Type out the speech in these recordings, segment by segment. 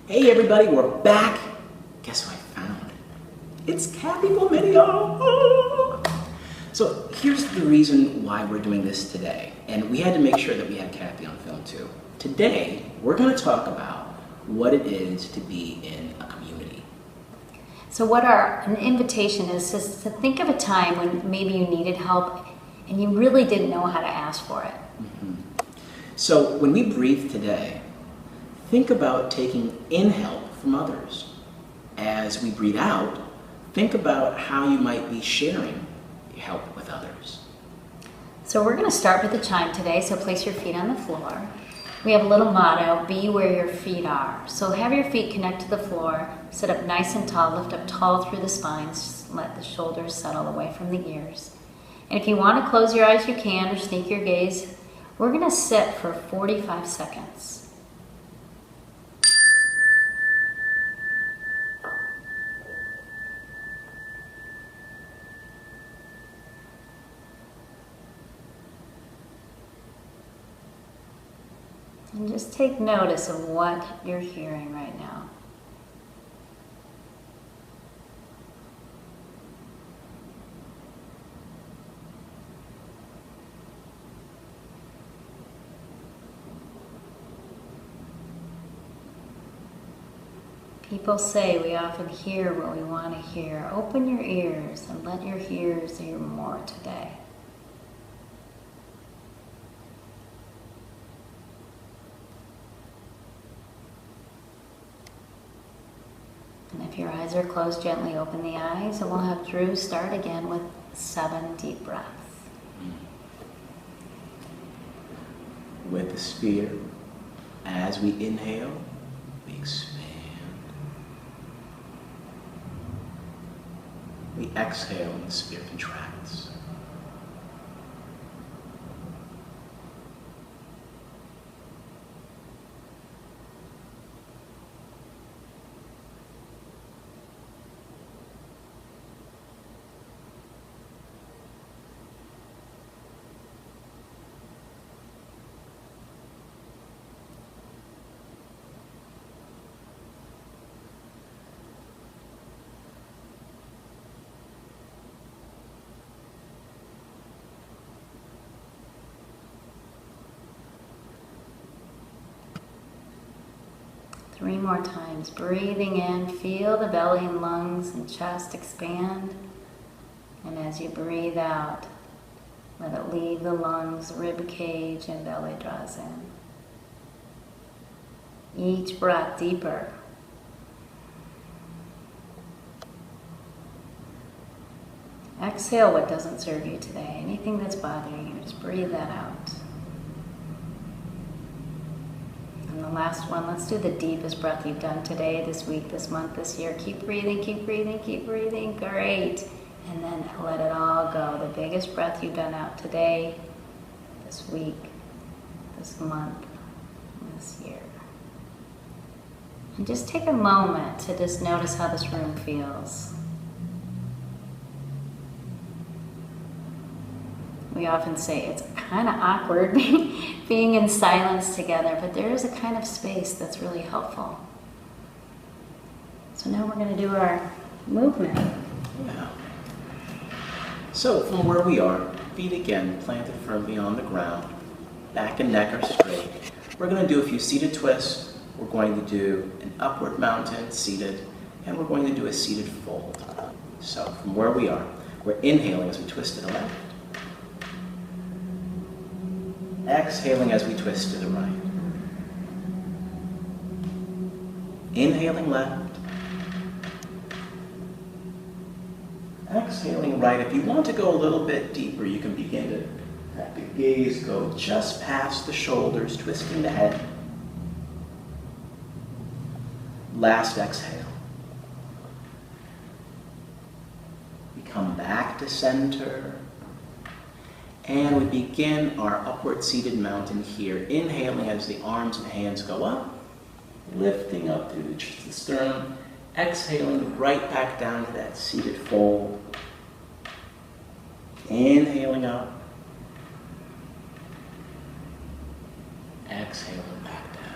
Hey everybody, we're back. Guess what I found? It's Kathy Video. So here's the reason why we're doing this today. And we had to make sure that we had Kathy on film too. Today, we're going to talk about what it is to be in a community. So what an invitation is to think of a time when maybe you needed help and you really didn't know how to ask for it. So when we breathe today, think about taking in help from others. As we breathe out, think about how you might be sharing help with others. So we're going to start with the chime today, so place your feet on the floor. We have a little motto, be where your feet are. So have your feet connect to the floor, sit up nice and tall, lift up tall through the spines, let the shoulders settle away from the ears. And if you want to close your eyes, you can, or sneak your gaze. We're going to sit for 45 seconds. And just take notice of what you're hearing right now. People say we often hear what we want to hear. Open your ears and let your ears hear more today. And if your eyes are closed, gently open the eyes, and we'll have Drew start again with 7 deep breaths. With the sphere, as we inhale, we expand. We exhale and the sphere contracts. Three more times. Breathing in, feel the belly and lungs and chest expand. And as you breathe out, let it leave the lungs, rib cage, and belly draws in. Each breath deeper. Exhale what doesn't serve you today. Anything that's bothering you, just breathe that out. And the last one, let's do the deepest breath you've done today, this week, this month, this year. Keep breathing, keep breathing, keep breathing. Great. And then let it all go. The biggest breath you've done out today, this week, this month, this year. And just take a moment to just notice how this room feels. We often say it's kind of awkward being in silence together, but there is a kind of space that's really helpful. So now we're going to do our movement. Yeah. So from where we are, feet again planted firmly on the ground, back and neck are straight. We're going to do a few seated twists. We're going to do an upward mountain seated, and we're going to do a seated fold. So from where we are, we're inhaling as we twist to the left. Exhaling as we twist to the right. Inhaling left. Exhaling right. If you want to go a little bit deeper, you can begin to let the gaze go just past the shoulders, twisting the head. Last exhale. We come back to center. And we begin our upward seated mountain here, inhaling as the arms and hands go up, lifting up through the sternum, exhaling right back down to that seated fold. Inhaling up, exhaling back down.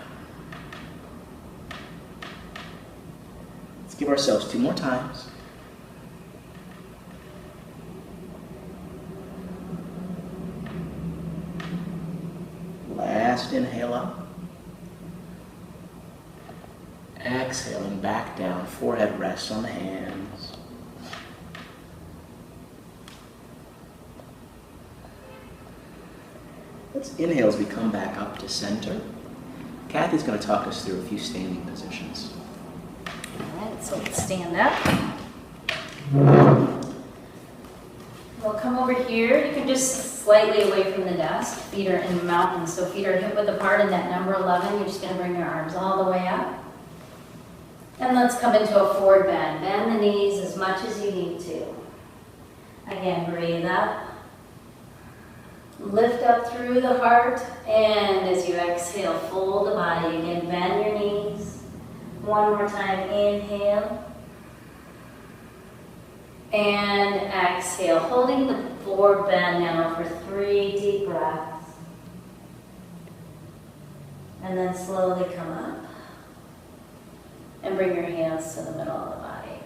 give ourselves 2 more times. Last inhale up. Exhaling back down, forehead rests on the hands. Let's inhale as we come back up to center. Kathy's going to talk us through a few standing positions. All right, so let's stand up. We'll come over here. You can just slightly away from the desk. Feet are in mountains, so feet are hip width apart in that number 11. You're just going to bring your arms all the way up. And let's come into a forward bend. Bend the knees as much as you need to. Again, breathe up. Lift up through the heart, and as you exhale, fold the body. Again, bend your knees. One more time, inhale. And exhale, holding the forward bend now for 3 deep breaths. And then slowly come up. And bring your hands to the middle of the body.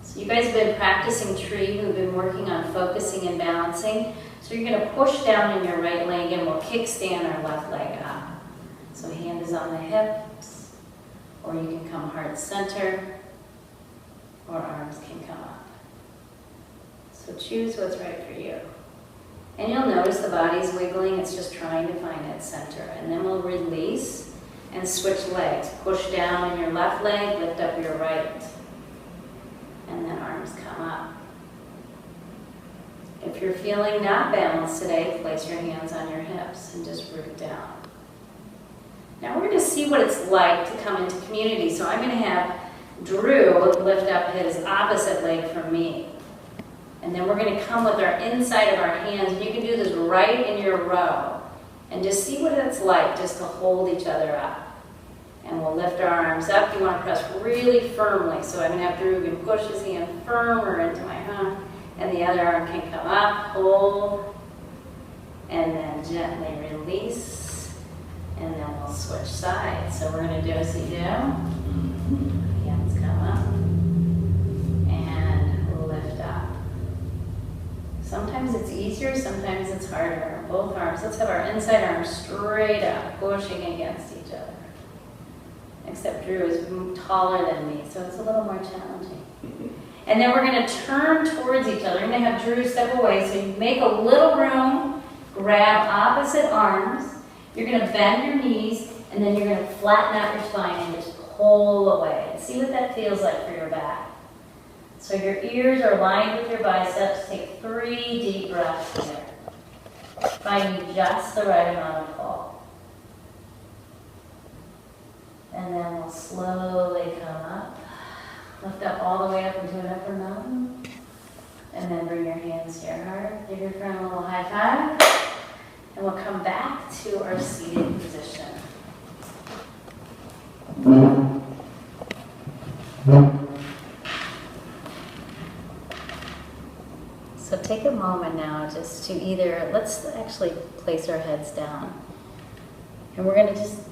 So you guys have been practicing tree. We've been working on focusing and balancing. So you're going to push down in your right leg and we'll kickstand our left leg up. So hand is on the hips, or you can come heart center, or arms can come up. So choose what's right for you. And you'll notice the body's wiggling. It's just trying to find its center. And then we'll release and switch legs. Push down in your left leg, lift up your right. And then arms come up. If you're feeling not balanced today, place your hands on your hips and just root down. Now we're going to see what it's like to come into community. So I'm going to have Drew lift up his opposite leg from me. And then we're going to come with our inside of our hands. And you can do this right in your row. And just see what it's like just to hold each other up. And we'll lift our arms up. You want to press really firmly. So I'm going to have Drew can push his hand firmer into my arm. And the other arm can come up, hold, and then gently release. And then we'll switch sides. So we're going to do-si-do. Hands come up. And lift up. Sometimes it's easier, sometimes it's harder. Both arms. Let's have our inside arms straight up, pushing against each other. Except Drew is taller than me, so it's a little more challenging. And then we're going to turn towards each other. I'm going to have Drew step away, so you make a little room, grab opposite arms. You're going to bend your knees, and then you're going to flatten out your spine and just pull away. And see what that feels like for your back. So your ears are lined with your biceps. Take 3 deep breaths here. Finding just the right amount of pull. And then we'll slowly come up. Lift up all the way up into an upper mountain. And then bring your hands to your heart. Give your friend a little high five. And we'll come back to our seated position. So take a moment now just to either, let's actually place our heads down. And we're going to just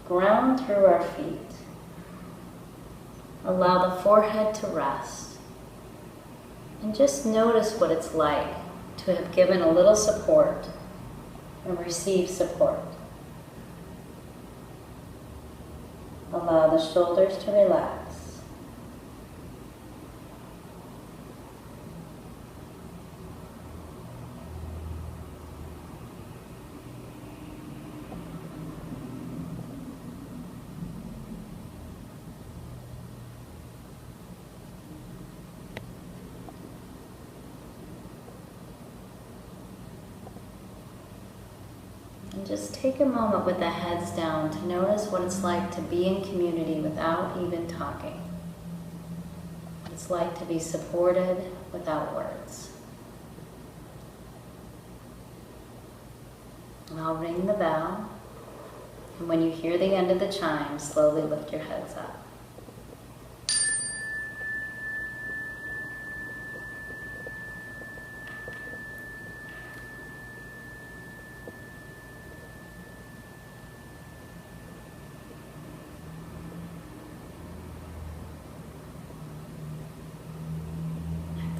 ground through our feet. Allow the forehead to rest. And just notice what it's like to have given a little support and received support. Allow the shoulders to relax. And just take a moment with the heads down to notice what it's like to be in community without even talking. What it's like to be supported without words. And I'll ring the bell. And when you hear the end of the chime, slowly lift your heads up.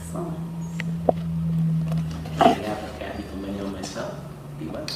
Excellent. On behalf of Kathy Flaminio and myself, be well.